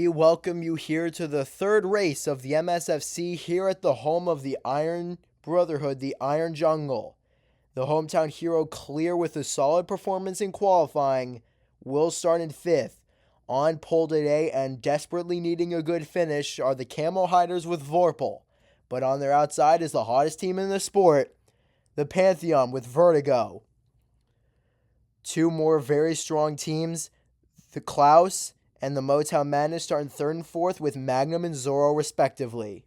We welcome you here to the third race of the MSFC here at the home of the Iron Brotherhood, the Iron Jungle. The hometown hero, clear with a solid performance in qualifying, will start in 5th. On pole today and desperately needing a good finish are the Camo Hiders with Vorpal. But on their outside is the hottest team in the sport, the Pantheon with Vertigo. Two more very strong teams, the Klaus and the Motown Madness, starting 3rd and 4th with Magnum and Zorro respectively.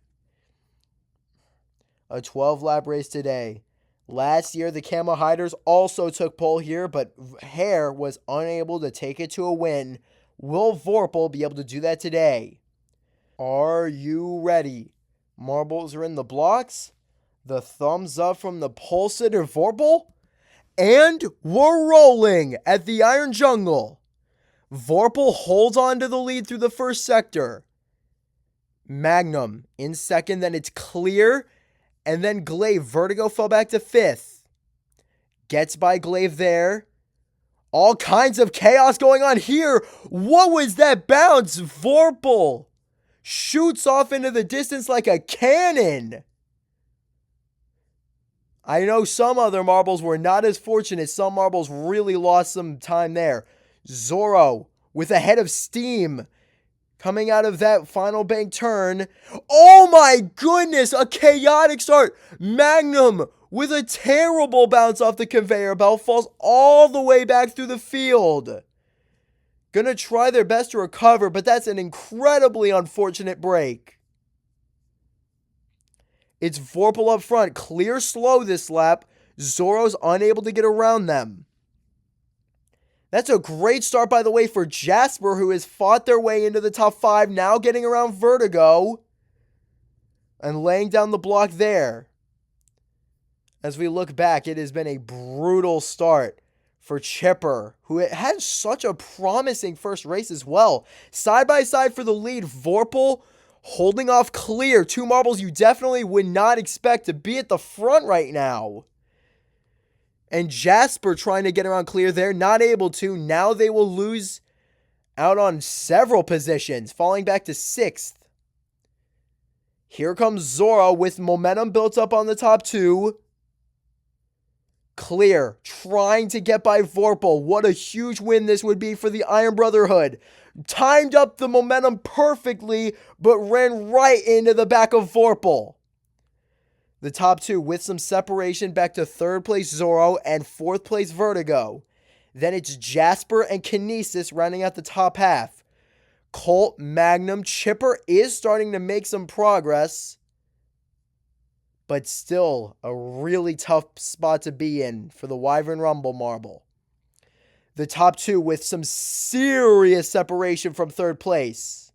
A 12-lap race today. Last year, the Camo Hiders also took pole here, but Hare was unable to take it to a win. Will Vorpal be able to do that today? Are you ready? Marbles are in the blocks. The thumbs up from the pole sitter Vorpal. And we're rolling at the Iron Jungle. Vorpal holds on to the lead through the first sector. Magnum in second, then it's Clear, and then Glaive. Vertigo fell back to 5th. Gets by Glaive there. All kinds of chaos going on here. What was that bounce? Vorpal shoots off into the distance like a cannon. I know some other marbles were not as fortunate. Some marbles really lost some time there. Zorro with a head of steam coming out of that final bank turn. Oh my goodness, a chaotic start. Magnum with a terrible bounce off the conveyor belt, falls all the way back through the field. Gonna try their best to recover, but that's an incredibly unfortunate break. It's Vorpal up front, Clear slow this lap. Zorro's unable to get around them. That's a great start, by the way, for Jasper, who has fought their way into the top 5, now getting around Vertigo and laying down the block there. As we look back, it has been a brutal start for Chipper, who had such a promising first race as well. Side by side for the lead, Vorpal holding off Clear. Two marbles you definitely would not expect to be at the front right now. And Jasper trying to get around Clear there, not able to. Now they will lose out on several positions, falling back to 6th. Here comes Zorro with momentum built up on the top 2. Clear trying to get by Vorpal. What a huge win this would be for the Iron Brotherhood. Timed up the momentum perfectly, but ran right into the back of Vorpal. The top 2 with some separation back to 3rd place Zorro and 4th place Vertigo. Then it's Jasper and Kinesis rounding out the top half. Colt, Magnum, Chipper is starting to make some progress, but still a really tough spot to be in for the Wyvern Rumble marble. The top 2 with some serious separation from 3rd place.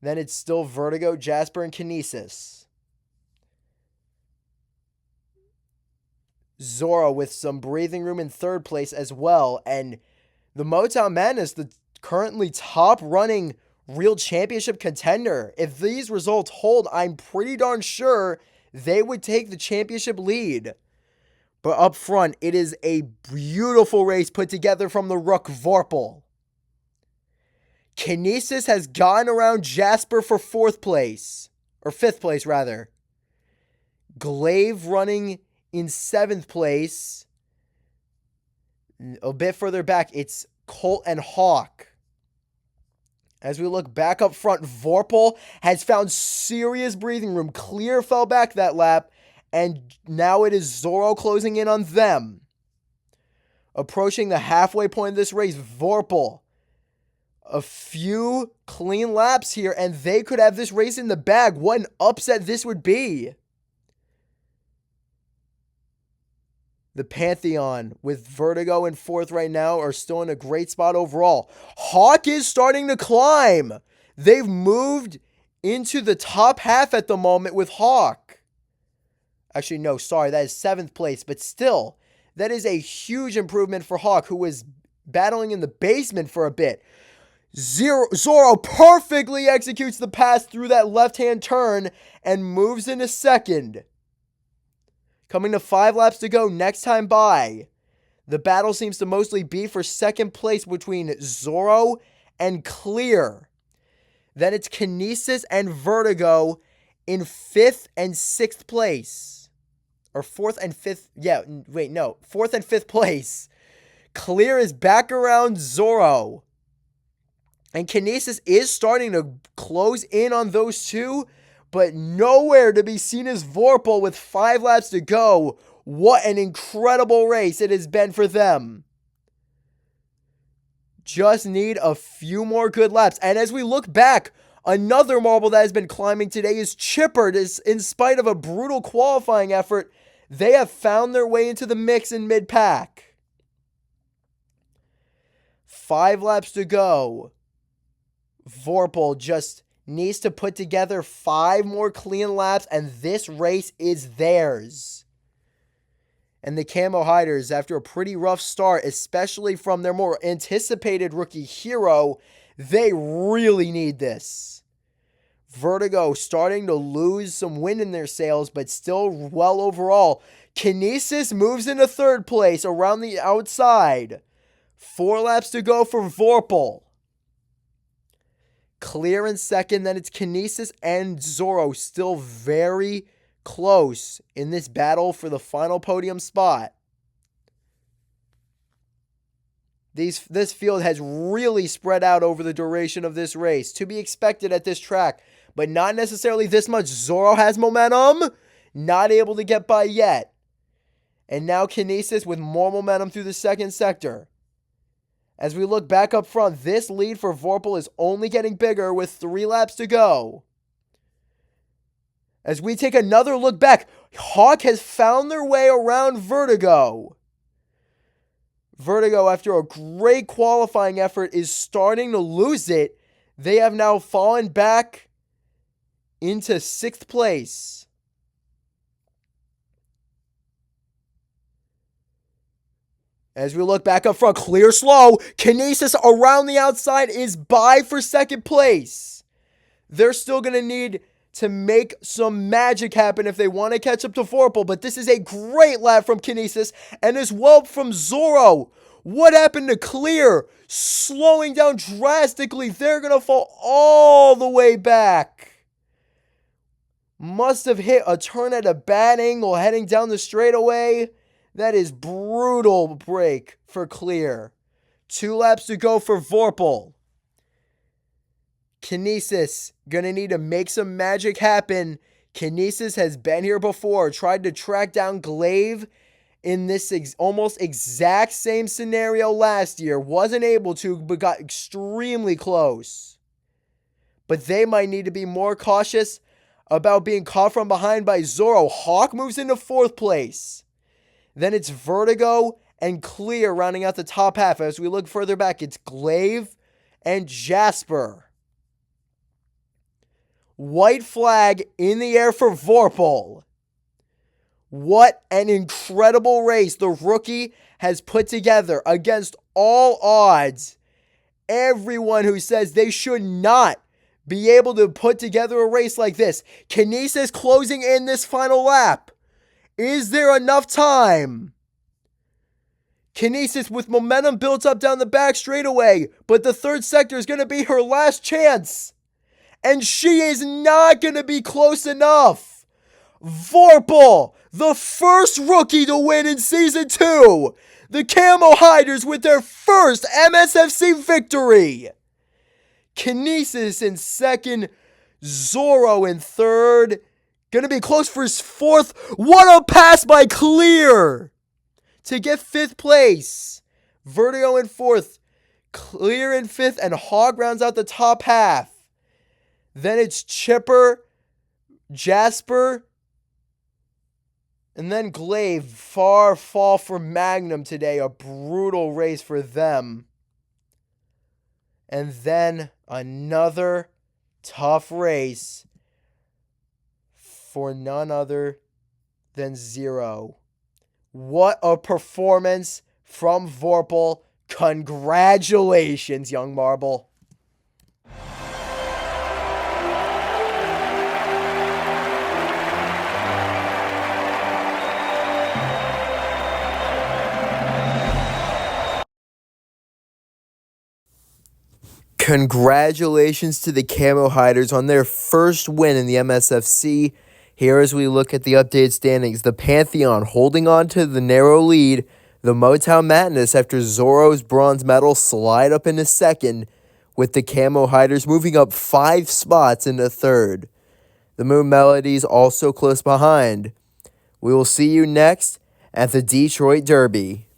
Then it's still Vertigo, Jasper, and Kinesis. Zorro with some breathing room in 3rd place as well. And the Motown Madness, the currently top running real championship contender. If these results hold, I'm pretty darn sure they would take the championship lead. But up front, it is a beautiful race put together from the Rook Vorpal. Kinesis has gone around Jasper for 4th place. Or 5th place, rather. Glaive running in 7th place. A bit further back, it's Colt and Hawk. As we look back up front, Vorpal has found serious breathing room. Clear fell back that lap, and now it is Zorro closing in on them. Approaching the halfway point of this race, Vorpal. A few clean laps here, and they could have this race in the bag. What an upset this would be. The Pantheon with Vertigo in 4th right now are still in a great spot overall. Hawk is starting to climb. They've moved into the top half at the moment with Hawk. Actually, no, sorry, that is 7th place, but still, that is a huge improvement for Hawk, who was battling in the basement for a bit. Zorro perfectly executes the pass through that left-hand turn and moves into 2nd. Coming to 5 laps to go next time by. The battle seems to mostly be for 2nd place between Zorro and Clear. Then it's Kinesis and Vertigo in 5th and 6th place. Or 4th and 5th. Yeah, wait, no. 4th and 5th place. Clear is back around Zoro. And Kinesis is starting to close in on those two, but nowhere to be seen as Vorpal with 5 laps to go. What an incredible race it has been for them. Just need a few more good laps. And as we look back, another marble that has been climbing today is Chipper. In spite of a brutal qualifying effort, they have found their way into the mix in mid-pack. 5 laps to go. Vorpal just needs to put together 5 more clean laps, and this race is theirs. And the Camo Hiders, after a pretty rough start, especially from their more anticipated rookie Hero, they really need this. Vertigo starting to lose some wind in their sails, but still well overall. Kinesis moves into 3rd place around the outside. 4 laps to go for Vorpal. Clear in 2nd, then it's Kinesis and Zoro, still very close in this battle for the final podium spot. This field has really spread out over the duration of this race, to be expected at this track, but not necessarily this much. Zoro has momentum, not able to get by yet. And now Kinesis with more momentum through the 2nd sector. As we look back up front, this lead for Vorpal is only getting bigger with 3 laps to go. As we take another look back, Hawk has found their way around Vertigo. Vertigo, after a great qualifying effort, is starting to lose it. They have now fallen back into 6th place. As we look back up front, Clear slow. Kinesis around the outside is by for 2nd place. They're still going to need to make some magic happen if they want to catch up to Vorpal, but this is a great lap from Kinesis and as well from Zoro. What happened to Clear? Slowing down drastically. They're going to fall all the way back. Must have hit a turn at a bad angle heading down the straightaway. That is brutal break for Clear. 2 laps to go for Vorpal. Kinesis gonna need to make some magic happen. Kinesis has been here before, tried to track down Glaive in this almost exact same scenario last year. Wasn't able to, but got extremely close. But they might need to be more cautious about being caught from behind by Zoro. Hawk moves into 4th place. Then it's Vertigo and Clear rounding out the top half. As we look further back, it's Glaive and Jasper. White flag in the air for Vorpal. What an incredible race the rookie has put together against all odds. Everyone who says they should not be able to put together a race like this. Kinesis closing in this final lap. Is there enough time? Kinesis with momentum built up down the back straightaway, but the 3rd sector is going to be her last chance. And she is not going to be close enough. Vorpal, the first rookie to win in Season 2. The Camo Hiders with their first MSFC victory. Kinesis in 2nd, Zoro in 3rd. Gonna be close for his 4th. What a pass by Clear to get 5th place. Vertigo in 4th. Clear in 5th. And Hog rounds out the top half. Then it's Chipper, Jasper, and then Glaive. Far fall for Magnum today. A brutal race for them. And then another tough race for none other than Zero. What a performance from Vorpal. Congratulations, young Marble. Congratulations to the Camo Hiders on their first win in the MSFC. Here as we look at the updated standings, the Pantheon holding on to the narrow lead, the Motown Madness after Zoro's bronze medal slide up into second, with the Camo Hiders moving up 5 spots into third. The Moon Melodies also close behind. We will see you next at the Detroit Derby.